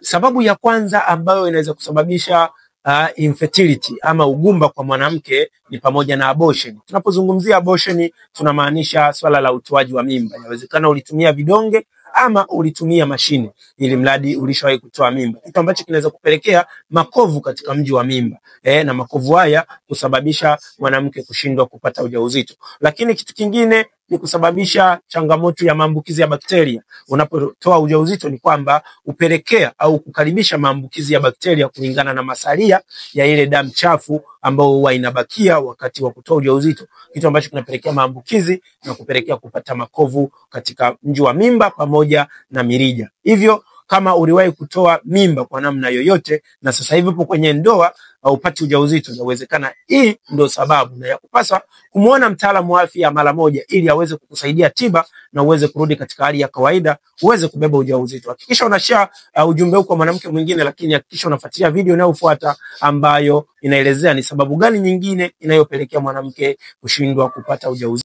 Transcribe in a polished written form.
Sababu ya kwanza ambayo inaweza kusababisha infertility ama ugumba kwa mwanamke ni pamoja na abortion. Tunapozungumzia abortion tunamaanisha swala la utoaji wa mimba. Inawezekana ulitumia vidonge ama ulitumia mashine, ili mradi ulishawahi kutoa mimba, kitu ambacho kinaweza kupelekea makovu katika mji wa mimba na makovu haya kusababisha mwanamke kushindwa kupata ujauzito. Lakini kitu kingine ni kusababisha changamoto ya maambukizi ya bakteria. Unapotoa ujauzito ni kwamba upelekea au kukaribisha maambukizi ya bakteria kulingana na masalia ya ile damu chafu ambayo huwa inabakia wakati wa kutoa ujauzito, kitu ambacho kinapelekea maambukizi na kupelekea kupata makovu katika mji wa mimba pamoja na mirija. Hivyo kama uliwahi kutoa mimba kwa namna yoyote na sasa hivi upo kwenye ndoa au upati ujauzito, inawezekana hii ndio sababu, na ya kupasa kumuona mtaalamu wa afya mara moja ili aweze kukusaidia tiba na uweze kurudi katika hali ya kawaida, uweze kubeba ujauzito. Hakikisha unashare ujumbe huu kwa mwanamke mwingine, lakini hakikisha unafuatilia video inayofuata ambayo inaelezea ni sababu gani nyingine inayopelekea mwanamke kushindwa kupata ujauzito.